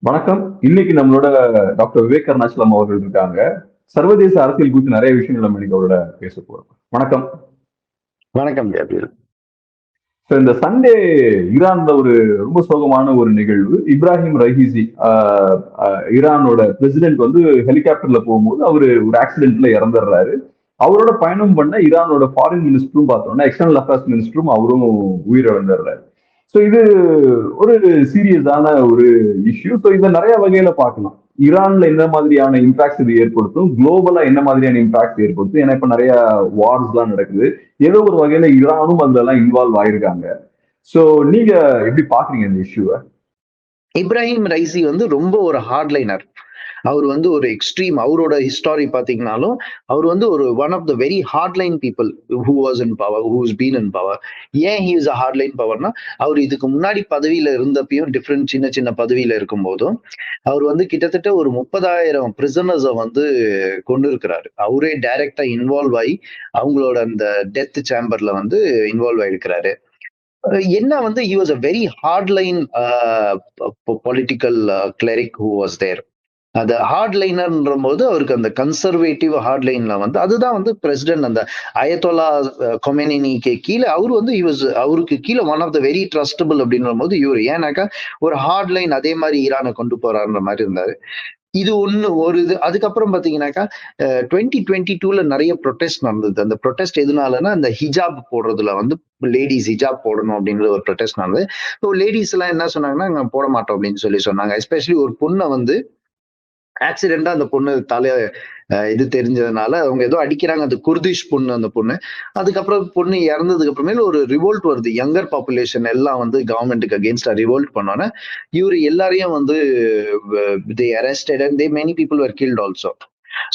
வணக்கம். இன்னைக்கு நம்மளோட டாக்டர் விவேக் அருணாச்சலம் அவர்கள் இருக்காங்க. சர்வதேச அரசியல் குறித்து நிறைய விஷயங்கள் நம்ம இன்னைக்கு அவரோட பேச போறோம். வணக்கம். வணக்கம் கேப்ரியல். இந்த சண்டே ஈரான்ல ஒரு ரொம்ப சோகமான ஒரு நிகழ்வு. இப்ராஹிம் ரஹீசி ஈரானோட பிரசிடென்ட் வந்து ஹெலிகாப்டர்ல போகும்போது அவரு ஒரு ஆக்சிடென்ட்ல இறந்துடுறாரு. அவரோட பயணம் பண்ண ஈரானோட ஃபாரின் மினிஸ்டரும் பார்த்தோம்னா எக்ஸ்டர்னல் அஃபேர்ஸ் மினிஸ்டரும் அவரும் உயிரிழந்துடுறாரு. ஸோ இது ஒரு சீரியஸான ஒரு இஷ்யூ. ஸோ இதை நிறைய வகையில பார்க்கலாம். ஈரான்ல என்ன மாதிரியான இம்பாக்ட் இது ஏற்படுத்தும், குளோபலா என்ன மாதிரியான இம்பாக்ட் ஏற்படுத்தும். ஏன்னா இப்ப நிறைய வார்ஸ் எல்லாம் நடக்குது. ஏதோ ஒரு வகையில ஈரானும் அதுல எல்லாம் இன்வால்வ் ஆயிருக்காங்க. சோ நீங்க எப்படி பாக்குறீங்க இந்த இஷ்யூவை? இப்ராஹிம் ரைசி வந்து ரொம்ப ஒரு ஹார்ட்லைனர். அவர் வந்து ஒரு எக்ஸ்ட்ரீம். அவரோட ஹிஸ்டாரி பாத்தீங்கன்னாலும் அவர் வந்து ஒரு one of the very hardline people who was in power, who's been in power. ஏன் ஹி இஸ் அ ஹார்ட்லைன் பவர்னா, அவர் இதுக்கு முன்னாடி பதவியில இருந்தப்பயும் டிஃப்ரெண்ட் சின்ன சின்ன பதவியில இருக்கும் போதும் அவர் வந்து கிட்டத்தட்ட ஒரு 30,000 பிரிசனர்ஸை வந்து கொண்டு இருக்கிறாரு. அவரே டைரக்டா இன்வால்வ் ஆகி அவங்களோட அந்த டெத் சேம்பர்ல வந்து இன்வால்வ் ஆயிருக்கிறாரு. என்ன வந்து he was a very hardline political cleric who was there. அந்த ஹார்ட்லைனர்ன்ற போது அவருக்கு அந்த கன்சர்வேட்டிவ் ஹார்ட்லைன்ல வந்து அதுதான் வந்து பிரசிடென்ட் அந்த அயத்தோலா கொமெனினிக்கு கீழே அவர் வந்து அவருக்கு கீழே one of the very trustable அப்படின்ற போது இவரு ஏன்னாக்கா ஒரு ஹார்ட்லைன் அதே மாதிரி ஈரானை கொண்டு போறாருன்ற மாதிரி இருந்தாரு. இது ஒண்ணு ஒரு இது. அதுக்கப்புறம் பாத்தீங்கன்னாக்கா 2022ல நிறைய ப்ரொட்டஸ்ட் நடந்தது. அந்த ப்ரொட்டஸ்ட் எதுனாலன்னா அந்த ஹிஜாப் போடுறதுல வந்து லேடிஸ் ஹிஜாப் போடணும் அப்படின்ற ஒரு ப்ரொட்டஸ்ட் நடந்தது. ஸோ லேடிஸ் எல்லாம் என்ன சொன்னாங்கன்னா நாங்க போட மாட்டோம் அப்படின்னு சொல்லி சொன்னாங்க. எஸ்பெஷலி ஒரு பொண்ணை வந்து ஆக்சிடென்டா அந்த பொண்ணு இது தெரிஞ்சதுனால அவங்க ஏதோ அடிக்கிறாங்க. அது குர்திஷ் பொண்ணு அந்த பொண்ணு. அதுக்கப்புறம் பொண்ணு இறந்ததுக்கு அப்புறமேல ஒரு ரிவோல்ட் வருது. யங்கர் பாப்புலேஷன் எல்லாம் வந்து கவர்மெண்ட்டுக்கு அகேன்ஸ்டா ரிவோல்ட் பண்ணோன்னே இவரு எல்லாரையும் வந்து they arrested and they many people were killed also.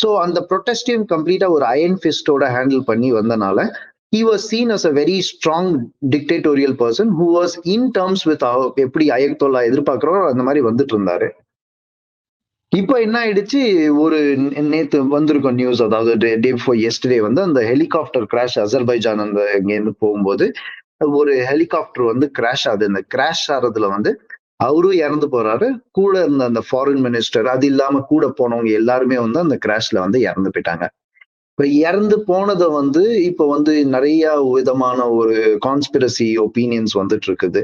So அந்த ப்ரொட்டஸ்டையும் கம்ப்ளீட்டா ஒரு அயன் ஃபிஸ்டோட ஹேண்டில் பண்ணி வந்தனால he was seen as a very strong dictatorial person who was in terms with எப்படி அயத்தோல்லா எதிர்பார்க்கிறோம் அந்த மாதிரி வந்துட்டு இருந்தாரு. இப்போ என்ன ஆயிடுச்சு, ஒரு நேத்து வந்திருக்கும் நியூஸ், அதாவது டே பிஃபோர் எஸ்டர்டே வந்து அந்த ஹெலிகாப்டர் கிராஷ் அசர்பைஜான் அந்த இங்க இருந்து போகும்போது ஒரு ஹெலிகாப்டர் வந்து கிராஷ் ஆகுது. அந்த கிராஷ் ஆறதுல வந்து அவரும் இறந்து போறாரு. கூட இருந்த அந்த ஃபாரின் மினிஸ்டர் அது இல்லாம கூட போனவங்க எல்லாருமே வந்து அந்த கிராஷ்ல வந்து இறந்து போயிட்டாங்க. இப்ப இறந்து போனதை வந்து இப்ப வந்து நிறைய விதமான ஒரு கான்ஸ்பிரசி ஒப்பீனியன்ஸ் வந்துட்டு இருக்குது.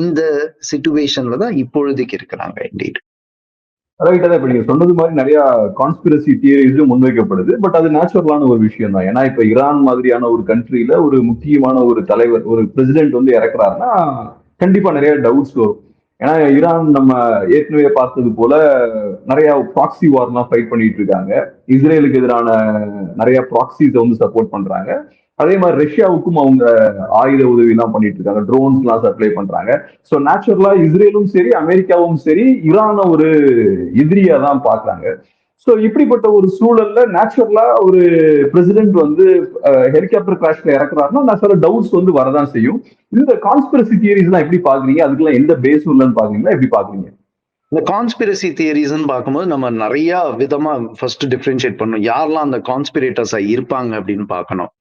இந்த சிச்சுவேஷன்ல தான் இப்பொழுதைக்கு இருக்கிறாங்க. Indeed right. அதான் இப்ப நீங்க சொன்னது மாதிரி நிறைய கான்ஸ்பிரசி தியரிஸும் முன்வைக்கப்படுது. பட் அது நேச்சுரலான ஒரு விஷயம் தான். ஏன்னா இப்ப ஈரான் மாதிரியான ஒரு கண்ட்ரில ஒரு முக்கியமான ஒரு தலைவர், ஒரு பிரசிடென்ட் வந்து இறக்குறாருன்னா கண்டிப்பா நிறைய டவுட்ஸ் வரும். ஏன்னா ஈரான் நம்ம ஏற்கனவே பார்த்தது போல நிறைய ப்ராக்சி வார்லாம் ஃபைட் பண்ணிட்டு இருக்காங்க. இஸ்ரேலுக்கு எதிரான நிறைய ப்ராக்சிஸை வந்து சப்போர்ட் பண்றாங்க. அதே மாதிரி ரஷ்யாவுக்கும் அவங்க ஆயுத உதவி எல்லாம் பண்ணிட்டு இருக்காங்க. ட்ரோன்ஸ் எல்லாம் சப்ளை பண்றாங்க. சோ நேச்சுரலா இஸ்ரேலும் சரி அமெரிக்காவும் சரி ஈரான ஒரு எதிரியா தான் பாக்குறாங்க. சோ இப்படிப்பட்ட ஒரு சூழல்ல நேச்சுரலா ஒரு பிரசிடென்ட் வந்து ஹெலிகாப்டர் கிராஷ்ல இறக்குறாருன்னா நேச்சுரலா டவுட்ஸ் வந்து வரதான் செய்யும். இந்த கான்ஸ்பிரசி தியரிஸ் எல்லாம் எப்படி பாக்குறீங்க? அதுக்கெல்லாம் எந்த பேஸ் இல்லைன்னு பாக்குறீங்களா? எப்படி பாக்குறீங்க? இந்த கான்ஸ்பிரசி தியரிஸ்ன்னு பார்க்கும்போது நம்ம நிறைய விதமா ஃபர்ஸ்ட் டிஃபரன்ஷியேட் பண்ணணும். யாரெல்லாம் அந்த கான்ஸ்பிரேட்டர்ஸா இருப்பாங்க அப்படின்னு பார்க்கணும்.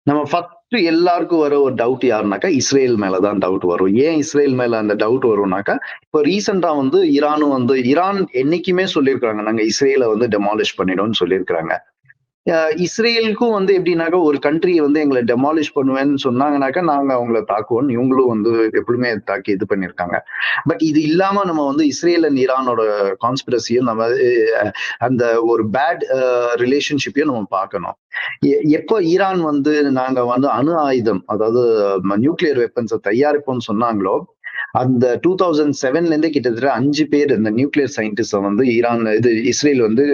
நம்ம ஃபர்ஸ்ட் எல்லாருக்கும் வர ஒரு டவுட் யாருனாக்கா இஸ்ரேல் மேலதான் டவுட் வரும். ஏன் இஸ்ரேல் மேல அந்த டவுட் வரும்னாக்கா, இப்போ ரீசெண்டா வந்து ஈரான் என்னைக்குமே சொல்லியிருக்காங்க நாங்க இஸ்ரேலை வந்து டெமாலிஷ் பண்ணிடும்னு சொல்லியிருக்காங்க. இஸ்ரேலுக்கும் வந்து எப்படின்னாக்கா ஒரு கண்ட்ரியை வந்து எங்களை டெமாலிஷ் பண்ணுவேன்னு சொன்னாங்கனாக்கா நாங்க அவங்கள தாக்குவோம். இவங்களும் வந்து எப்படியுமே தாக்கி இது பண்ணியிருக்காங்க. பட் இது இல்லாம நம்ம வந்து இஸ்ரேல் அண்ட் ஈரானோட கான்ஸ்பிரசியும் நம்ம அந்த ஒரு பேட் ரிலேஷன்ஷிப்பையும் நம்ம பார்க்கணும். எப்போ ஈரான் வந்து நாங்க வந்து அணு ஆயுதம், அதாவது நியூக்ளியர் வெப்பன்ஸை தயாரிப்போம்னு சொன்னாங்களோ, அந்த 2007ல இருந்தே கிட்டத்தட்ட 5 பேர் இந்த நியூக்ளியர் சயின்டிஸ்ட வந்து இஸ்ரேல் வந்து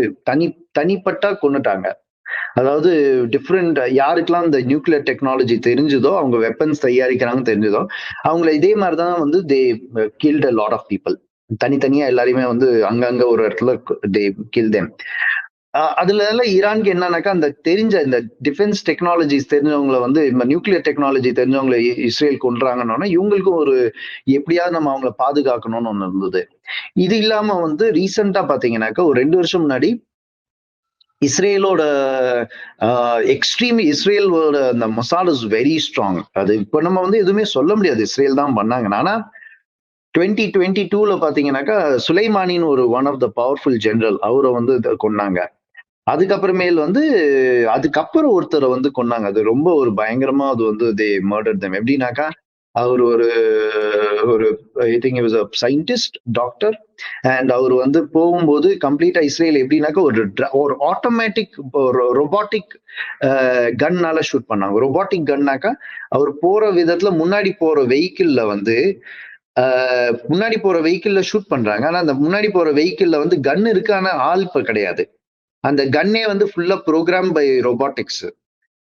தனிப்பட்டா கொன்னுட்டாங்க. அதாவது டிஃப்ரெண்ட் யாருக்கெல்லாம் இந்த நியூக்ளியர் டெக்னாலஜி தெரிஞ்சதோ, அவங்க வெப்பன்ஸ் தயாரிக்கிறாங்கன்னு தெரிஞ்சதோ, அவங்கள இதே மாதிரிதான் வந்து they killed a lot of people. தனித்தனியா எல்லாரையுமே வந்து அங்கங்க ஒரு இடத்துல தே கில் தெம். அதுல ஈரானுக்கு என்னன்னாக்கா அந்த தெரிஞ்ச இந்த டிஃபென்ஸ் டெக்னாலஜிஸ் தெரிஞ்சவங்களை வந்து இந்த நியூக்ளியர் டெக்னாலஜி தெரிஞ்சவங்களை இஸ்ரேல் கொன்றாங்கன்னா இவங்களுக்கும் ஒரு எப்படியாவது நம்ம அவங்களை பாதுகாக்கணும்னு ஒண்ணு இருந்தது. இது இல்லாம வந்து ரீசெண்டா பாத்தீங்கன்னாக்கா ஒரு 2 வருஷம் முன்னாடி இஸ்ரேலோட இஸ்ரேலோட அந்த மொசாட் இஸ் வெரி ஸ்ட்ராங். அது இப்ப நம்ம வந்து எதுவுமே சொல்ல முடியாது இஸ்ரேல் தான் பண்ணாங்க. ஆனா 2022ல பாத்தீங்கன்னாக்கா சுலைமானின்னு ஒரு one of the powerful general அவரை வந்து கொன்னாங்க. அதுக்கப்புறமேல் வந்து அதுக்கப்புறம் ஒருத்தரை வந்து கொன்னாங்க. அது ரொம்ப ஒரு பயங்கரமா அது வந்து தே மர்டர்ட் தெம். எப்படின்னாக்கா, அவரு ஒரு ஒரு I think he was a scientist, doctor. And அவரு வந்து போகும்போது கம்ப்ளீட்டா இஸ்ரேல் எப்படின்னாக்கா ஒரு ஆட்டோமேட்டிக் ஒரு ரொபாட்டிக் கன்னால ஷூட் பண்ணாங்க. ரொபாட்டிக் கன்னாக்கா, அவர் போற விதத்துல முன்னாடி போற வெஹிக்கிள்ல வந்து முன்னாடி போற வெஹிக்கிள்ல ஷூட் பண்றாங்க. ஆனா அந்த முன்னாடி போற வெஹிக்கிள்ல வந்து கன் இருக்கு. ஆனா ஆள் இப்ப கிடையாது. அந்த கன்னே வந்து ஃபுல்லா ப்ரோகிராம் பை ரொபாட்டிக்ஸ்.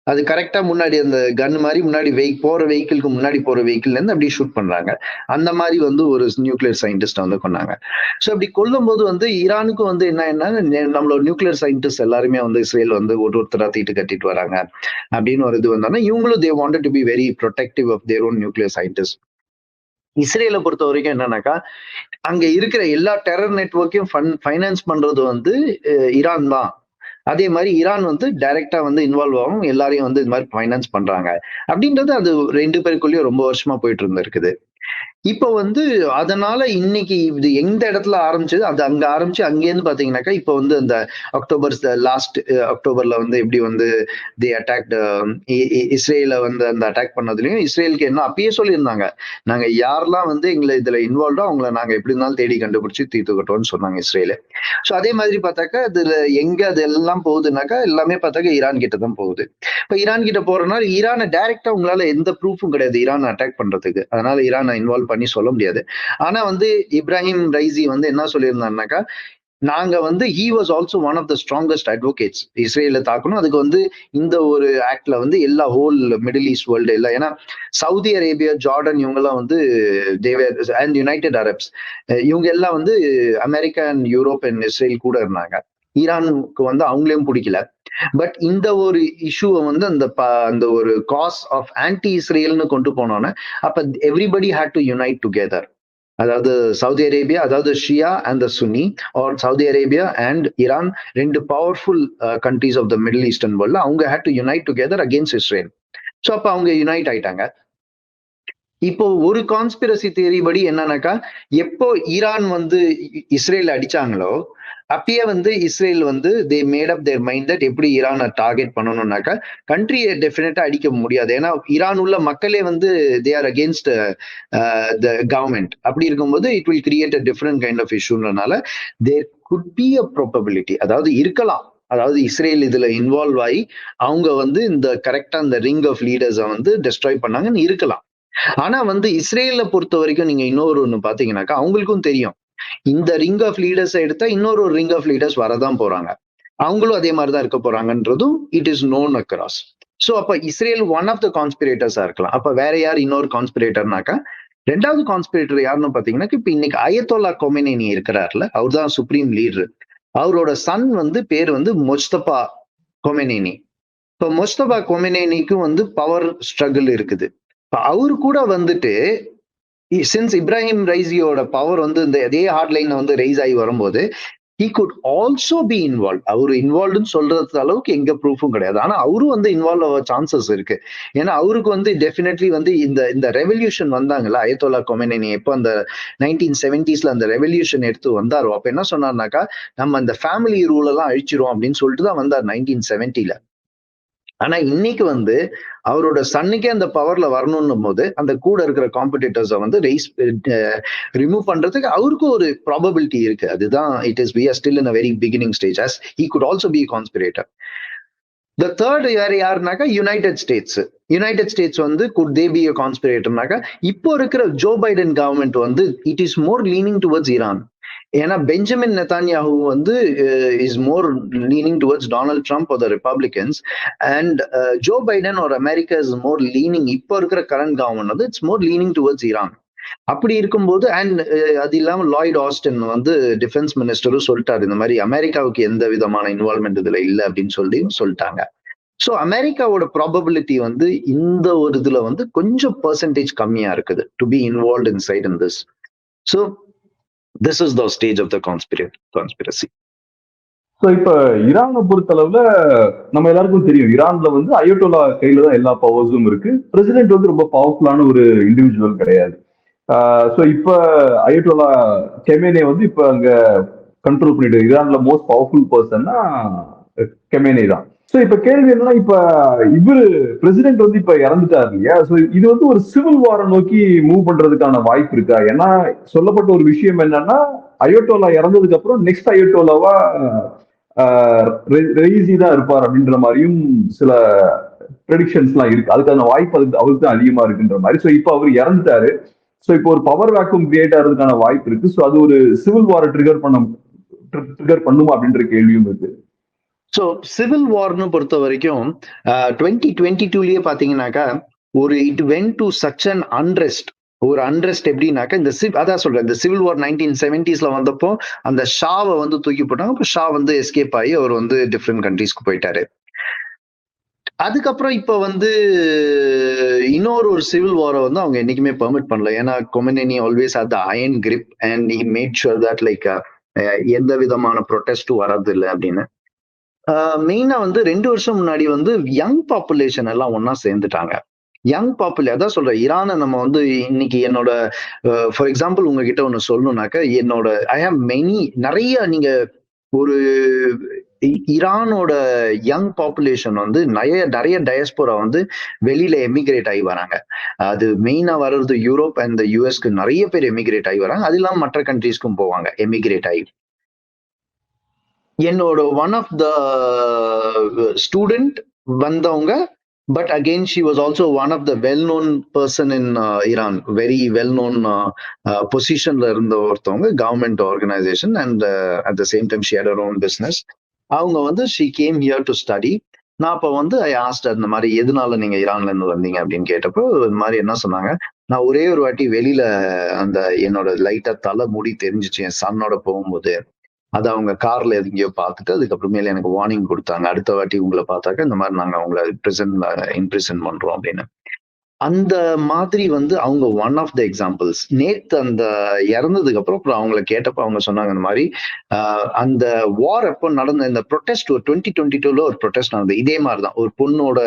அது கரெக்ட்டா முன்னாடி அந்த கன் மாரி முன்னாடி போற வெஹிக்கிள்க்கு முன்னாடி போற வெஹிக்கிள்ல இருந்து அப்படியே ஷூட் பண்றாங்க. அந்த மாரி வந்து ஒரு நியூக்ளியர் சயின்டிஸ்ட்ட வந்து கொன்னாங்க. சோ அப்படி கொல்லும்போது வந்து ஈரானுக்கும் வந்து என்ன நம்மளோட நியூக்ளியர் சயின்டிஸ்ட் எல்லாருமே வந்து இஸ்ரேல் வந்து ஒருத்தரா தீட்டு கட்டிட்டு வராங்க. அப்படின்னு ஒரு இது வந்தோனே, இவங்களும் they wanted to be very protective of their own nuclear scientist. இஸ்ரேல பொறுத்தவரைக்கும் என்னன்னாக்கா, அங்க இருக்கிற எல்லா டெரர் நெட்வொர்க்கையும் ஃபைனான்ஸ் பண்றது வந்து ஈரான் தான். அதே மாரி ஈரான் வந்து டைரக்ட்டா வந்து இன்வால்வ் ஆகும். எல்லாரையும் வந்து இது மாரி ஃபைனான்ஸ் பண்றாங்க. அப்படின்றது அது 2 பேருக்குள்ளயும் ரொம்ப வருஷமா போயிட்டு இருந்திருக்குது. இப்ப வந்து அதனால இன்னைக்கு இது எந்த இடத்துல ஆரம்பிச்சது, அது அங்க ஆரம்பிச்சு அங்கேருந்து பார்த்தீங்கன்னாக்கா, இப்ப வந்து அந்த லாஸ்ட் அக்டோபர்ல வந்து எப்படி வந்து தி அட்டாக்ட் இஸ்ரேல வந்து அந்த அட்டாக் பண்ணதுலயும் இஸ்ரேலுக்கு என்ன அப்பயே சொல்லியிருந்தாங்க. நாங்க யாரெல்லாம் வந்து எங்கள இதுல இன்வால்வ்டோ அவங்கள நாங்க எப்படி இருந்தாலும் தேடி கண்டுபிடிச்சு தீர்த்துக்கட்டோம்னு சொன்னாங்க இஸ்ரேலு. சோ அதே மாதிரி பார்த்தாக்கா, அதுல எங்க அது எல்லாம் போகுதுன்னாக்கா, எல்லாமே பார்த்தாக்கா ஈரான் கிட்ட தான் போகுது. இப்ப ஈரான் கிட்ட போறனால ஈரான டைரக்ட்டா உங்களால எந்த ப்ரூஃபும் கிடையாது ஈரான அட்டாக் பண்றதுக்கு. அதனால ஈரான இன்வால்வ் பண்ணி சொல்ல முடியாது. ஆனா வந்து இப்ராஹிம் ரைசி வந்து என்ன சொல்லியிருந்தாருனாக்கா, நாங்க வந்து he was also one of the strongest advocates. இஸ்ரேல தாக்கணும். அதுக்கு வந்து இந்த ஒரு ஆக்ட்ல வந்து எல்லா ஹோல் மிடில் ஈஸ்ட் வேர்ல்டு எல்லாம் ஏன்னா சவுதி அரேபியா, ஜார்டன் இவங்கெல்லாம் வந்து தேவர் அண்ட் யுனைடெட் அரப்ஸ் இவங்க எல்லாம் வந்து America and Europe and Israel கூட இருந்தாங்க. ஈரானுக்கு வந்து அவங்களையும் பிடிக்கல. பட் இந்த ஒரு இஷ்யூவை வந்து அந்த ஒரு காஸ் ஆஃப் ஆன்டி இஸ்ரேல்னு கொண்டு போனோன்னே அப்ப everybody had to unite together. அதாவது சவுதி அரேபியா, அதாவது Shia and the Sunni or Saudi Arabia and Iran 2 powerful countries of the middle eastern வேர்ல்ட்ல அவங்க had to unite together against Israel. So அப்ப அவங்க unite ஆயிட்டாங்க. இப்போ ஒரு கான்ஸ்பிரசி தியரி படி என்னன்னாக்கா, எப்போ ஈரான் வந்து இஸ்ரேல் அடிச்சாங்களோ, அப்பயே வந்து இஸ்ரேல் வந்து they made up their mind that எப்படி ஈரானை டார்கெட் பண்ணணும்னாக்கா, கண்ட்ரியை டெஃபினட்டா அடிக்க முடியாது. ஏன்னா ஈரான் உள்ள மக்களே வந்து they are against the government. அப்படி இருக்கும்போது it will create a different kind of இஷ்யூன்றனால there could be a probability. அதாவது இருக்கலாம். அதாவது இஸ்ரேல் இதுல இன்வால்வ் ஆகி அவங்க வந்து இந்த கரெக்டா இந்த ரிங் ஆஃப் லீடர்ஸை வந்து டெஸ்ட்ராய் பண்ணாங்கன்னு இருக்கலாம். ஆனா வந்து இஸ்ரேல பொறுத்த வரைக்கும் நீங்க இன்னொரு ஒண்ணு பாத்தீங்கன்னாக்கா அவங்களுக்கும் தெரியும். இந்த ரிங் ஆஃப் லீடர்ஸ் எடுத்தா இன்னொரு ரிங் ஆஃப் லீடர்ஸ் வரதான் போறாங்க. அவங்களும் அதே மாதிரிதான் இருக்க போறாங்கன்றதும் it is known across. So அப்ப இஸ்ரேல் ஒன் ஆஃப் த கான்ஸ்பிரேட்டர்ஸா இருக்கலாம். அப்ப வேற யார் இன்னொரு கான்ஸ்பிரேட்டர்னாக்கா, 2வது கான்ஸ்பிரேட்டர் யாருன்னு பாத்தீங்கன்னா, இப்ப இன்னைக்கு அயத்தோல்லா கொமெனி இருக்கிறார்ல, அவர் தான் சுப்ரீம் லீடர். அவரோட சன் வந்து பேர் வந்து மொஜ்தபா கொமெனி. இப்ப மொஜ்தபா கொமெனிக்கும் வந்து பவர் ஸ்ட்ரகிள் இருக்குது. அவரு கூட வந்துட்டு சின்ஸ் இப்ராஹிம் ரைசியோட பவர் வந்து இந்த அதே ஹார்ட்லைன்ல வந்து ரைஸ் ஆகி வரும்போது he could also be involved. அவரு இன்வால்வ்டுன்னு சொல்றது அளவுக்கு எங்க ப்ரூஃபும் கிடையாது. ஆனா அவரும் வந்து இன்வால்வ் ஆக சான்சஸ் இருக்கு. ஏன்னா அவருக்கு வந்து டெஃபினெட்லி வந்து இந்த இந்த ரெவல்யூஷன் வந்தாங்கல்ல அயத்தோல்லா கொமெனி எப்போ அந்த 1970ஸ்ல அந்த ரெவல்யூஷன் எடுத்து வந்தாரோ அப்ப என்ன சொன்னார்னாக்கா நம்ம அந்த ஃபேமிலி ரூல் எல்லாம் அழிச்சிரும் அப்படின்னு சொல்லிட்டு தான் வந்தார் 1970ல. ஆனா இன்னைக்கு வந்து அவரோட சன்னுக்கே அந்த பவர்ல வரணும்னும் போது அந்த கூட இருக்கிற காம்படிட்டர்ஸை வந்து ரிமூவ் பண்றதுக்கு அவருக்கும் ஒரு ப்ராபபிலிட்டி இருக்கு. அதுதான் it is we are still in a very beginning stage as he could also be conspirator. The third யாருனாக்கா யுனைடெட் ஸ்டேட்ஸ். யுனைடெட் ஸ்டேட்ஸ் வந்து குட் தே பி அ கான்ஸ்பிரேட்டர்னாக்கா இப்போ இருக்கிற ஜோ பைடன் கவர்மெண்ட் வந்து it is more leaning towards Iran. ஏன்னா Benjamin Netanyahu வந்து is more leaning towards Donald Trump are the Republicans and Joe Biden ஒரு America is more leaning இப்போ இருக்கிற current government வந்து it's more leaning towards Iran. அப்படி இருக்கும்போது and அது இல்லாம லாய்ட் ஆஸ்டின் வந்து டிஃபென்ஸ் மினிஸ்டரும் சொல்லிட்டாரு இந்த மாதிரி அமெரிக்காவுக்கு எந்த விதமான இன்வால்வ்மெண்ட் இதுல இல்லை அப்படின்னு சொல்லிட்டாங்க. சோ அமெரிக்காவோட ப்ராபபிலிட்டி வந்து இந்த ஒரு இதுல வந்து கொஞ்சம் பெர்சன்டேஜ் கம்மியா இருக்குது to be involve in side in this. So this is the stage of the conspiracy. So இப்ப ஈரானை பொறுத்தளவுல நம்ம எல்லாருக்கும் தெரியும் ஈரான்ல வந்து அயத்தோல்லா கையில தான் எல்லா பவர்ஸும் இருக்கு. பிரசிடென்ட் வந்து ரொம்ப பவர்ஃபுல்லான ஒரு இண்டிவிஜுவல் கிடையாது. ஸோ இப்ப அயட்டோலா கெமேனே வந்து இப்ப அங்க கண்ட்ரோல் பண்ணிட்டு ஈரான்ல மோஸ்ட் பவர்ஃபுல் பர்சன்னா கெமேனே தான். ஸோ இப்ப கேள்வி என்னன்னா, இப்ப இவரு பிரசிடென்ட் வந்து இப்ப இறந்துட்டாரு இல்லையா? ஸோ இது வந்து ஒரு சிவில் வாரை நோக்கி மூவ் பண்றதுக்கான வாய்ப்பு இருக்கா? ஏன்னா சொல்லப்பட்ட ஒரு விஷயம் என்னன்னா, அயோட்டோலா இறந்ததுக்கு அப்புறம் நெக்ஸ்ட் அயோட்டோலாவா ரெய்சி தான் இருப்பார் அப்படின்ற மாதிரியும் சில ப்ரெடிக்ஷன்ஸ் எல்லாம் இருக்கு. அதுக்கான வாய்ப்பு அவருக்கு தான் அதிகமா இருக்குன்ற மாதிரி. ஸோ இப்போ அவர் இறந்துட்டாரு. ஸோ இப்போ ஒரு பவர் வேக்யூம் கிரியேட் ஆகிறதுக்கான வாய்ப்பு இருக்கு. ஸோ அது ஒரு சிவில் வாரை ட்ரிகர் பண்ணுமா அப்படின்ற கேள்வியும் இருக்கு. ஸோ சிவில் வார்னு பொறுத்த வரைக்கும் 2022லயே பாத்தீங்கன்னாக்கா ஒரு it went to such an unrest. ஒரு அன்ரெஸ்ட் எப்படின்னாக்கா இந்த அதான் சொல்றேன், இந்த சிவில் வார் 1970ஸ்ல வந்தப்போ அந்த ஷாவை வந்து தூக்கி போட்டாங்க. அப்போ ஷா வந்து எஸ்கேப் ஆகி அவர் வந்து டிஃப்ரெண்ட் கண்ட்ரீஸ்க்கு போயிட்டாரு. அதுக்கப்புறம் இப்ப வந்து இன்னொரு ஒரு சிவில் வாரை வந்து அவங்க என்னைக்குமே பெர்மிட் பண்ணல. ஏன்னா Khomeini always had the iron grip and he made sure that like எந்த விதமான ப்ரொட்டஸ்டும் வர்றது இல்லை அப்படின்னு. மெயினா வந்து 2 வருஷம் முன்னாடி வந்து யங் பாப்புலேஷன் எல்லாம் ஒன்னா சேர்ந்துட்டாங்க. யங் அதான் சொல்றேன், ஈரானை நம்ம வந்து இன்னைக்கு என்னோட ஃபார் எக்ஸாம்பிள் உங்ககிட்ட ஒண்ணு சொல்லணும்னாக்க, என்னோட ஐ ஹேவ் நிறைய நீங்க ஒரு ஈரானோட யங் பாப்புலேஷன் வந்து நிறைய டயஸ்போரா வந்து வெளியில எமிகிரேட் ஆகி வராங்க. அது மெயினா வர்றது யூரோப் அண்ட் யூஎஸ்க்கு நிறைய பேர் எமிகிரேட் ஆகி வராங்க. அது இல்லாம மற்ற கண்ட்ரீஸ்க்கும் போவாங்க எமிகிரேட் ஆகி. என்னோட ஒன் ஆஃப் த ஸ்டூடெண்ட் வந்தவங்க, but again she was also one of the well known person in Iran, very well known பொசிஷன்ல இருந்த ஒருத்தவங்க, government organisation and at the same time she had her own business. அவங்க வந்து she came here to study. நான் அப்ப வந்து I asked இந்த மாதிரி எதனால நீங்க ஈரான்ல இருந்து வந்தீங்க அப்படின்னு கேட்டப்போ இந்த மாதிரி என்ன சொன்னாங்க, நான் ஒரே ஒரு வாட்டி வெளியில அந்த என்னோட லைட்டா தலை முடி தெரிஞ்சிச்சு என் சன்னோட போகும்போது, அது அவங்க கார்ல எங்கேயோ பார்த்துட்டு அதுக்கப்புறமேல எனக்கு வார்னிங் கொடுத்தாங்க, அடுத்த வாட்டி உங்களை பார்த்தாக்க இந்த மாதிரி நாங்க உங்களை இம்ப்ரிசன் பண்றோம் அப்படின்னு. அந்த மாதிரி வந்து அவங்க ஒன் ஆஃப் த எக்ஸாம்பிள்ஸ். நேத்து அந்த இறந்ததுக்கு அப்புறம் அவங்கள கேட்டப்ப அவங்க சொன்னாங்க இந்த மாதிரி அந்த வார் எப்போ நடந்த இந்த ப்ரொட்டஸ்ட் ஒரு 2022ல ஒரு ப்ரொட்டஸ்ட் நடந்தது. இதே மாதிரிதான் ஒரு பொண்ணோட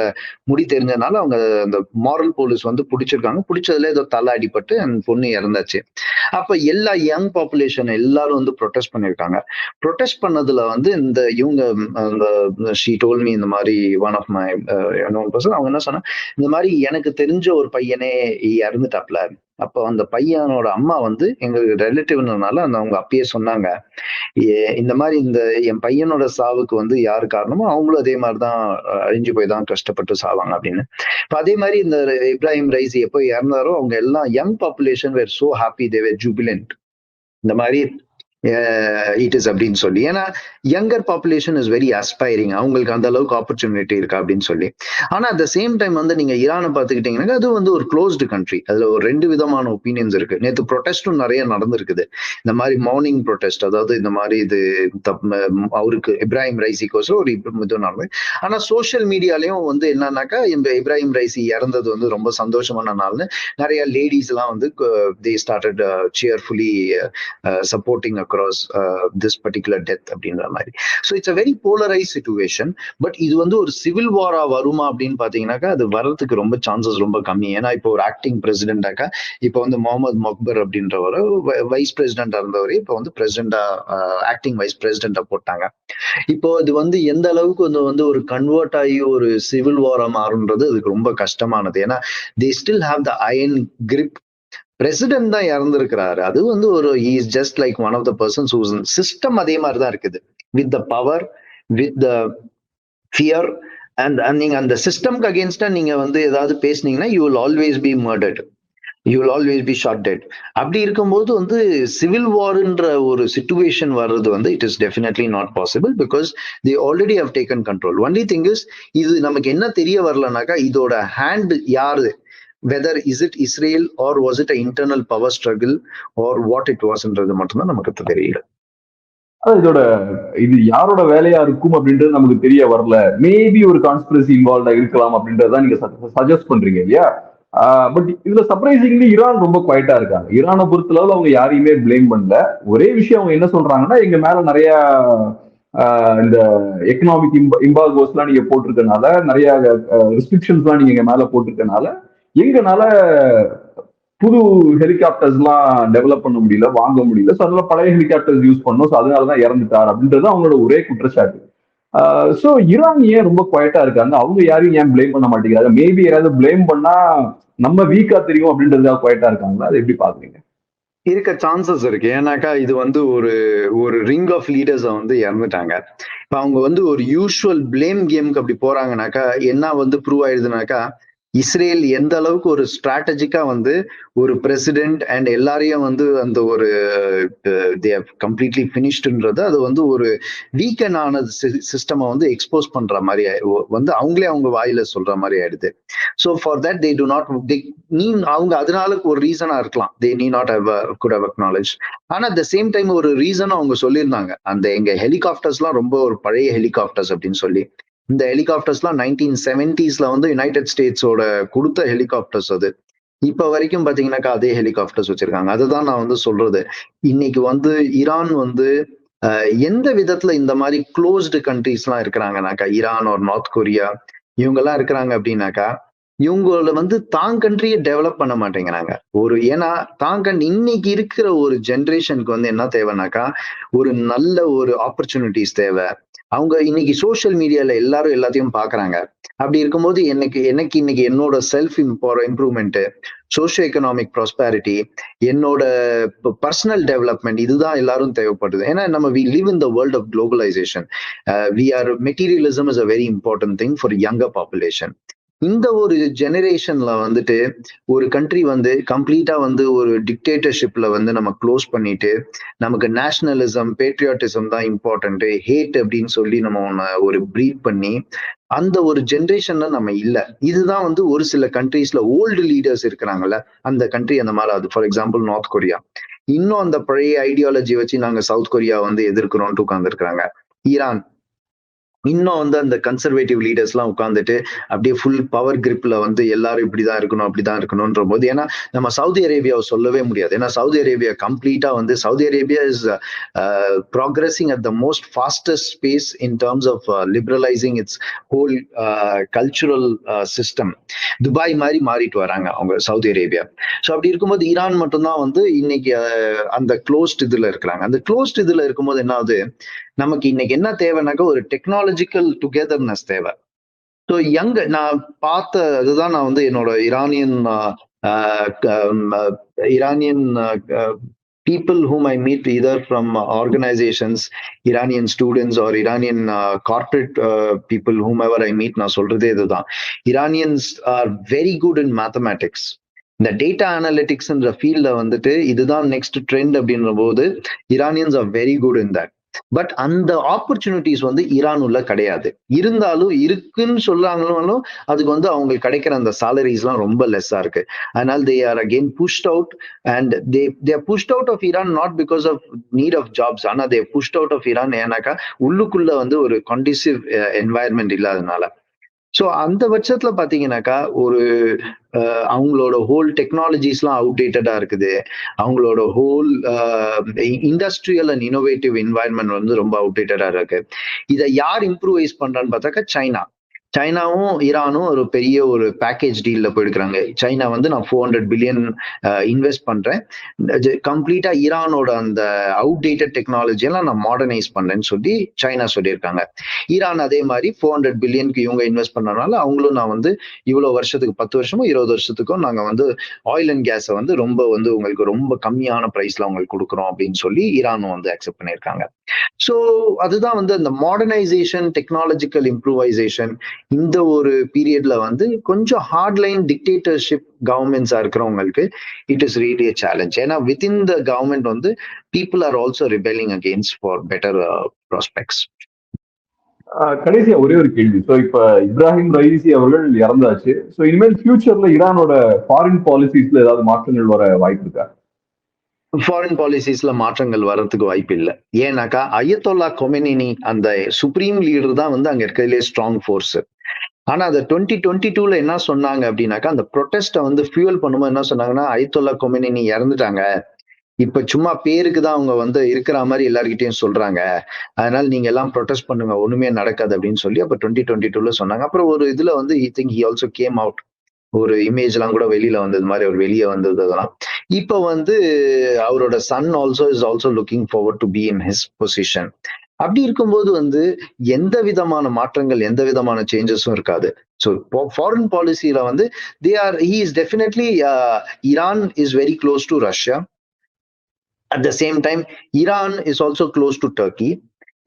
முடி தெரிஞ்சதுனால அவங்க அந்த மாரல் போலீஸ் வந்து பிடிச்சிருக்காங்க. பிடிச்சதுல ஏதோ தலை அடிபட்டு அந்த பொண்ணு இறந்தாச்சு. அப்ப எல்லா யங் பாப்புலேஷன் எல்லாரும் வந்து ப்ரொட்டஸ்ட் பண்ணிருக்காங்க. ப்ரொட்டஸ்ட் பண்ணதுல வந்து இந்த இவங்க ஷீ டோல் மீ இந்த மாதிரி ஒன் ஆஃப் மை பர்சன் அவங்க என்ன சொன்னா, இந்த மாதிரி எனக்கு தெரிஞ்ச ஒரு பையனே இறந்துட்டாப்ல. அப்போ அந்த பையனோட அம்மா வந்து எங்க ரிலேட்டிவ்னால அந்த அவங்க அப்பயே சொன்னாங்க, இந்த மாதிரி இந்த என் பையனோட சாவுக்கு வந்து யாரு காரணமோ அவங்களும் அதே மாதிரிதான் அழிஞ்சு போய் தான் கஷ்டப்பட்டு சாவாங்க அப்படின்னு. இப்ப அதே மாதிரி இந்த இப்ராஹிம் ரைசி எப்போ இறந்தாரோ அவங்க எல்லாம் யங் பாப்புலேஷன் வேர் சோ ஹாப்பி, தே வேர் ஜூபிலண்ட். இந்த மாதிரி இட் இஸ் அப்படின்னு சொல்லி. ஏன்னா younger population is very aspiring, அவங்களுக்கு அந்த அளவுக்கு ஆப்பர்ச்சுனிட்டி இருக்கா அப்படின்னு சொல்லி. ஆனா அட் த சேம் டைம் வந்து நீங்க ஈரானை பார்த்துக்கிட்டீங்கன்னா அது வந்து ஒரு க்ளோஸ்டு கண்ட்ரி. அதுல ஒரு 2 விதமான ஒப்பீனியன்ஸ் இருக்கு. நேற்று ப்ரொட்டஸ்டும் நிறைய நடந்திருக்குது. இந்த மாதிரி மார்னிங் ப்ரொட்டஸ்ட், அதாவது இந்த மாதிரி இது அவருக்கு இப்ராஹிம் ரைசிக்கோசம் ஒரு இது நடந்தது. ஆனா சோசியல் மீடியாலையும் வந்து என்னன்னாக்கா இந்த இப்ராஹிம் ரைசி இறந்தது வந்து ரொம்ப சந்தோஷமான நாள்னு நிறைய லேடிஸ் எல்லாம் வந்து they started cheerfully supporting across this particular death அப்படின்ற மாதிரி. So it's a very polarized situation. But இது வந்து ஒரு சிவில் வாரா வருமா அப்படின்னு பாத்தீங்கன்னாக்கா அது வர்றதுக்கு ரொம்ப சான்சஸ் ரொம்ப கம்மி. ஏன்னா இப்போ ஒரு ஆக்டிங் பிரசிடென்டாக்கா இப்போ வந்து முகமது மக்பர் அப்படின்றவர் வைஸ் பிரசிடென்டா இருந்தவர் இப்போ வந்து பிரசிடென்டா ஆக்டிங் வைஸ் பிரசிடென்டா போட்டாங்க. இப்போ இது வந்து எந்த அளவுக்கு வந்து ஒரு கன்வெர்ட் ஆகி ஒரு சிவில் வாரா மாறுன்றது அதுக்கு ரொம்ப கஷ்டமானது. ஏன்னா they still have the iron grip. President தான் இறந்திருக்கிறாரு. அது வந்து ஒரு is just like one of the persons whose system அதே மாதிரி தான் இருக்குது. With the power, with the fear and நீங்க அந்த சிஸ்டம்க்கு அகேன்ஸ்டா நீங்க வந்து ஏதாவது பேசுனீங்கன்னா you will always be murdered, you will always be shot dead. அப்படி இருக்கும்போது வந்து சிவில் வார்ன்ற ஒரு சிச்சுவேஷன் வர்றது வந்து it is definitely not possible because they already have taken control. Only thing is இது நமக்கு என்ன தெரிய வரலனாக்கா இதோட ஹேண்ட் யாரு, whether is it Israel or was it an internal power struggle or what it was ன்றது மட்டும்தான் நமக்கு தெரியல. இதோட இது யாரோட வேலையா இருக்கும் அப்படின்றது நமக்கு தெரிய வரல. மேபி ஒரு கான்ஸ்பிரசி இன்வால்வ்டா இருக்கலாம் அப்படின்றத நீங்க சஜஸ்ட் பண்றீங்க இல்லையா? பட் இதுல சர்ப்ரைசிங்லி ஈரான் ரொம்ப குவைட்டா இருக்காங்க. ஈரானை பொறுத்தளவு அவங்க யாரையுமே பிளேம் பண்ணல. ஒரே விஷயம் அவங்க என்ன சொல்றாங்கன்னா, எங்க மேல நிறைய இந்த எக்கனாமிக் இம்பாகோஸ் எல்லாம் நீங்க போட்டிருக்கனால, நிறைய ரெஸ்ட்ரிக்ஷன்ஸ் எல்லாம் நீங்க எங்க மேல போட்டிருக்கனால எங்கனால புது ஹெலிகாப்டர்ஸ் எல்லாம் டெவலப் பண்ண முடியல, வாங்க முடியல. ஸோ அதனால பழைய ஹெலிகாப்டர்ஸ் யூஸ் பண்ணோம். ஸோ அதனாலதான் இறந்துட்டார் அப்படின்றது அவங்களோட ஒரே குற்றச்சாட்டு. சோ ஈரான் ஏன் ரொம்ப குவைட்டா இருக்காங்க? அவங்க யாரையும் ஏன் பிளேம் பண்ண மாட்டேங்கிறாங்க? மேபி யாராவது பிளேம் பண்ணா நம்ம வீக்கா தெரியும் அப்படின்றதுக்காக குவைட்டா இருக்காங்களா? அதை எப்படி பாக்குறீங்க? இருக்க சான்சஸ் இருக்கு. ஏன்னாக்கா இது வந்து ஒரு ஒரு ரிங் ஆஃப் லீடர்ஸ வந்து இறந்துட்டாங்க. இப்ப அவங்க வந்து ஒரு யூசுவல் பிளேம் கேம்க்கு அப்படி போறாங்கனாக்கா, என்ன வந்து ப்ரூவ் ஆயிடுதுனாக்கா, இஸ்ரேல் எந்த அளவுக்கு ஒரு ஸ்ட்ராட்டஜிக்கா வந்து ஒரு பிரசிடென்ட் அண்ட் எல்லாரையும் வந்து அந்த ஒரு தே ஹவ் கம்ப்ளீட்லி ஃபினிஷ்டுன்றது அது வந்து ஒரு வீக்கன் ஆன சிஸ்டமை வந்து எக்ஸ்போஸ் பண்ற மாதிரி வந்து அவங்களே அவங்க வாயில சொல்ற மாதிரி ஆயிடுது. So for that they do not need அவங்க அதனால ஒரு ரீசனா இருக்கலாம். They need not have good have acknowledge. ஆனா அட் த சேம் டைம் ஒரு ரீசனும் அவங்க சொல்லியிருந்தாங்க. அந்த எங்க ஹெலிகாப்டர்ஸ்லாம் ரொம்ப ஒரு பழைய ஹெலிகாப்டர்ஸ் அப்படின்னு சொல்லி. இந்த ஹெலிகாப்டர்ஸ்லாம் 1970ஸ்ல வந்து யுனைடெட் ஸ்டேட்ஸோட கொடுத்த ஹெலிகாப்டர்ஸ் அது. இப்ப வரைக்கும் பாத்தீங்கன்னாக்கா அதே ஹெலிகாப்டர்ஸ் வச்சிருக்காங்க. அதுதான் நான் வந்து சொல்றது. இன்னைக்கு வந்து ஈரான் வந்து எந்த விதத்துல இந்த மாதிரி க்ளோஸ்டு கண்ட்ரிஸ் எல்லாம் இருக்கிறாங்கனாக்கா, ஈரான் ஒரு நார்த் கொரியா இவங்க எல்லாம் இருக்கிறாங்க அப்படின்னாக்கா, இவங்கள வந்து தான் கண்ட்ரியை டெவலப் பண்ண மாட்டேங்கிறாங்க. ஏன்னா இன்னைக்கு இருக்கிற ஒரு ஜெனரேஷனுக்கு வந்து என்ன தேவைனாக்கா, ஒரு நல்ல ஒரு ஆப்பர்ச்சுனிட்டிஸ் தேவை. அவங்க இன்னைக்கு சோசியல் மீடியால எல்லாரும் எல்லாத்தையும் பாக்குறாங்க. அப்படி இருக்கும்போது எனக்கு எனக்கு இன்னைக்கு என்னோட self improvement, socio economic prosperity, என்னோட பர்சனல் டெவலப்மெண்ட் இதுதான் எல்லாரும் தேவைப்படுது. ஏன்னா நம்ம we live in the world of globalisation. We are materialism is a very important thing for younger population. இந்த ஒரு ஜெனரேஷன்ல வந்துட்டு ஒரு கண்ட்ரி வந்து கம்ப்ளீட்டா வந்து ஒரு டிக்டேட்டர்ஷிப்ல வந்து நம்ம க்ளோஸ் பண்ணிட்டு நமக்கு நேஷனலிசம் பேட்ரியாட்டிசம் தான் இம்பார்ட்டன்ட், ஹேட் அப்படின்னு சொல்லி நம்ம ஒரு ப்ரீட் பண்ணி அந்த ஒரு ஜென்ரேஷன்ல நம்ம இல்ல. இதுதான் வந்து ஒரு சில கண்ட்ரீஸ்ல ஓல்டு லீடர்ஸ் இருக்கிறாங்கல்ல, அந்த கண்ட்ரி அந்த மாதிரி. அது ஃபார் எக்ஸாம்பிள் நார்த் கொரியா இன்னும் அந்த பழைய ஐடியாலஜி வச்சு நாங்க சவுத் கொரியா வந்து எதிர்க்கிறோம்னு உட்கார்ந்து இருக்கிறாங்க. ஈரான் இன்னும் வந்து அந்த கன்சர்வேட்டிவ் லீடர்ஸ் எல்லாம் உட்கார்ந்துட்டு அப்படியே ஃபுல் பவர் கிரிப்ல வந்து எல்லாரும் இப்படிதான் இருக்கணும் அப்படிதான் இருக்கணும்ன்ற போது, ஏன்னா நம்ம சவுதி அரேபியாவை சொல்லவே முடியாது. ஏன்னா சவுதி அரேபியா கம்ப்ளீட்டா வந்து Saudi Arabia is progressing at the most fastest space in terms of liberalising its whole cultural system. Dubai மாதிரி மாறிட்டு வராங்க அவங்க சவுதி அரேபியா. ஸோ அப்படி இருக்கும்போது ஈரான் மட்டும்தான் வந்து இன்னைக்கு அந்த க்ளோஸ்ட் இதுல இருக்கிறாங்க. அந்த க்ளோஸ்ட் இதுல இருக்கும்போது என்ன ஆகுது, நமக்கு இன்னைக்கு என்ன தேவைனாக்கா ஒரு டெக்னாலஜிக்கல் டுகெதர்னஸ் தேவை. ஸோ நான் பார்த்த அதுதான் நான் வந்து என்னோட Iranian people whom I meet either from organizations, Iranian students or Iranian corporate people, whomever I meet, நான் சொல்றதே இதுதான். Iranians are very good in mathematics. இந்த டேட்டா அனலிட்டிக்ஸ்ன்ற ஃபீல்ட்ல வந்துட்டு இதுதான் நெக்ஸ்ட் ட்ரெண்ட் அப்படின்ற போது Iranians are very good in that. But அந்த ஆப்பர்ச்சுனிட்டிஸ் வந்து ஈரான் உள்ள கிடையாது. இருந்தாலும் இருக்குன்னு சொல்றாங்களும் அதுக்கு வந்து அவங்களுக்கு கிடைக்கிற அந்த சாலரிஸ் எல்லாம் ரொம்ப லெஸ்ஸா இருக்கு. அதனால they are again pushed out and they are pushed out of Iran not because of need of jobs. ஆனா they pushed out of Iran ஏன்னாக்கா உள்ளுக்குள்ள வந்து ஒரு கண்டிசிவ் என்வாயர்மெண்ட் இல்லாதனால. ஸோ அந்த பட்சத்துல பாத்தீங்கன்னாக்கா ஒரு அவங்களோட ஹோல் டெக்னாலஜிஸ்லாம் அவுடேட்டடா இருக்குது. அவங்களோட whole industrial and innovative environment வந்து ரொம்ப அவுடேட்டடா இருக்கு. இதை யார் இம்ப்ரூவைஸ் பண்றான்னு பார்த்தாக்கா சைனாவும் ஈரானும் ஒரு பெரிய ஒரு பேக்கேஜ் டீல்ல போயிருக்கிறாங்க. சைனா வந்து நான் 400 பில்லியன் இன்வெஸ்ட் பண்றேன், கம்ப்ளீட்டா ஈரானோட அந்த அவுடேட்டட் டெக்னாலஜி எல்லாம் நான் மாடர்னைஸ் பண்றேன்னு சொல்லி சைனா சொல்லியிருக்காங்க. ஈரான் அதே மாதிரி 400 பில்லியனுக்கு இவங்க இன்வெஸ்ட் பண்ணனால அவங்களும் நான் வந்து இவ்வளவு வருஷத்துக்கு 10 வருஷமோ 20 வருஷத்துக்கும் நாங்க வந்து ஆயில் அண்ட் கேஸை வந்து ரொம்ப வந்து உங்களுக்கு ரொம்ப கம்மியான பிரைஸ்ல உங்களுக்கு கொடுக்குறோம் அப்படின்னு சொல்லி ஈரானும் வந்து அக்செப்ட் பண்ணியிருக்காங்க. ஸோ அதுதான் வந்து அந்த மாடர்னைசேஷன், டெக்னாலஜிக்கல் இம்ப்ரூவைசேஷன் இந்த ஒரு பீரியட்ல வந்து கொஞ்சம் ஹார்ட்லைன் டிக்டேட்டர்ஷிப் கவர்மெண்ட்ஸா இருக்கிறவங்களுக்கு it is really a challenge. ஏன்னா வித்தின் த கவர்மெண்ட் வந்து people are also rebelling against for better prospects. கடைசியா ஒரே ஒரு கேள்வி. ஸோ இப்ப இப்ராஹிம் ரைசி அவர்கள் இறந்தாச்சு. ஸோ இனிமேல் ஃபியூச்சர்ல ஈரானோட ஃபாரின் பாலிசிஸ்ல ஏதாவது மாற்றங்கள் வர வாய்ப்பு இருக்கா? ஃபாரின் பாலிசிஸ்ல மாற்றங்கள் வர்றதுக்கு வாய்ப்பு இல்லை. ஏன்னாக்கா அயத்தொல்லா கொமெனினி அந்த சுப்ரீம் லீடர் தான் வந்து அங்க இருக்கிறதுலே ஸ்ட்ராங் ஃபோர்ஸ். ஆனா அந்த 2022ல என்ன சொன்னாங்க அப்படின்னாக்கா, அந்த ப்ரொடெஸ்ட வந்து ஃபியூல் பண்ணும்போது என்ன சொன்னாங்கன்னா, அயத்தொல்லா கொமெனினி இறந்துட்டாங்க, இப்ப சும்மா பேருக்கு தான் அவங்க வந்து இருக்கிற மாதிரி எல்லார்கிட்டையும் சொல்றாங்க, அதனால நீங்க எல்லாம் ப்ரொடெஸ்ட் பண்ணுங்க, ஒண்ணுமே நடக்காது அப்படின்னு சொல்லி அப்ப 2022ல சொன்னாங்க. அப்புறம் ஒரு இதுல வந்து he ஆல்சோ கேம் அவுட் ஒரு இமேஜ் எல்லாம் கூட வெளியில வந்தது மாதிரி அவர் வெளியே வந்தது அதெல்லாம். இப்ப வந்து அவரோட son also is also looking forward to be in his position. அப்படி இருக்கும்போது வந்து எந்த விதமான மாற்றங்கள், எந்த விதமான சேஞ்சஸும் இருக்காது. ஸோ ஃபாரின் பாலிசியில வந்து he is definitely Iran is very close to Russia. At the same time, Iran is also close to Turkey.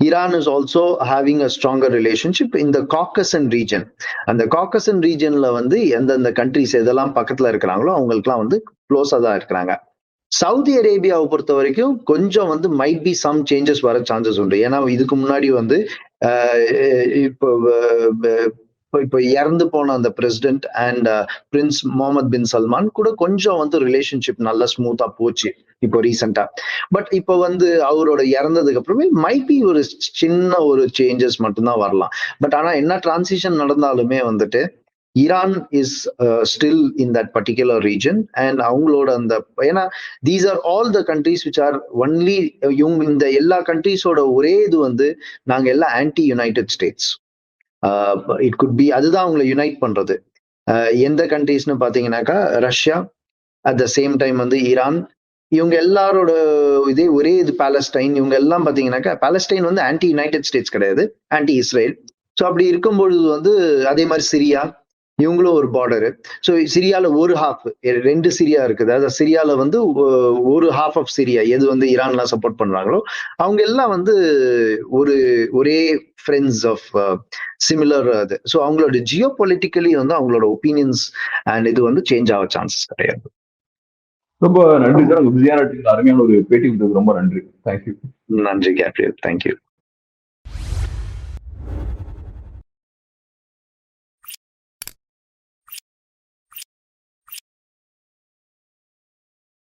Iran is also having a stronger relationship in the Caucasus region. அந்த Caucasus regionல வந்து எந்தெந்த countries எதெல்லாம் பக்கத்துல இருக்கிறாங்களோ அவங்களுக்குலாம் வந்து க்ளோஸா தான் இருக்கிறாங்க. சவுதி அரேபியாவை பொறுத்த வரைக்கும் கொஞ்சம் வந்து மைட் பி சம் சேஞ்சஸ் வர சான்சஸ் உண்டு. ஏன்னா இதுக்கு முன்னாடி வந்து இப்போ இப்போ இறந்து போன அந்த பிரசிடென்ட் அண்ட் பிரின்ஸ் முகமது பின் சல்மான் கூட கொஞ்சம் வந்து ரிலேஷன்ஷிப் நல்லா ஸ்மூத்தா போச்சு இப்போ ரீசெண்டா. பட் இப்போ வந்து அவரோட இறந்ததுக்கு அப்புறமே மைட் பி ஒரு சின்ன ஒரு சேஞ்சஸ் மட்டும்தான் வரலாம். பட் ஆனா என்ன டிரான்சிஷன் நடந்தாலுமே வந்துட்டு Iran is still in that particular region and அவங்களோட அந்த ஏன்னா these are all the countries which are only இவங்க இந்த எல்லா கண்ட்ரிஸோட ஒரே இது வந்து நாங்க எல்லாம் anti United states. It could be அதுதான் அவங்களை யுனைட் பண்றது. எந்த கண்ட்ரிஸ்னு பாத்தீங்கன்னாக்கா Russia, at the same time வந்து ஈரான், இவங்க எல்லாரோட இதே ஒரே இது பாலஸ்டைன். இவங்க எல்லாம் பாத்தீங்கன்னாக்கா பாலஸ்டைன் வந்து ஆன்டி யுனைடெட் ஸ்டேட்ஸ் கிடையாது, ஆன்டி இஸ்ரேல். ஸோ அப்படி இருக்கும்பொழுது வந்து அதே மாதிரி சிரியா, இவங்களும் ஒரு பார்டரு. ஸோ சிரியால ஒரு ஹாஃப், 2 சிரியா இருக்குது. அதாவது சிரியால வந்து ஒரு ஹாஃப் ஆஃப் சிரியா எது வந்து ஈரான்லாம் சப்போர்ட் பண்றாங்களோ அவங்க எல்லாம் வந்து ஒரே ஃப்ரெண்ட்ஸ் ஆஃப் சிமிலர் அது. ஸோ அவங்களோட ஜியோ பொலிட்டிக்கலி வந்து அவங்களோட ஒப்பீனியன்ஸ் அண்ட் இது வந்து சேஞ்ச் ஆக சான்சஸ் கிடையாது. ரொம்ப நன்றி சார். உங்க பிஸியான அருமையான ஒரு பேட்டி கொடுத்தது ரொம்ப நன்றி. தேங்க்யூ. நன்றி கேப்ரியல். தேங்க்யூ.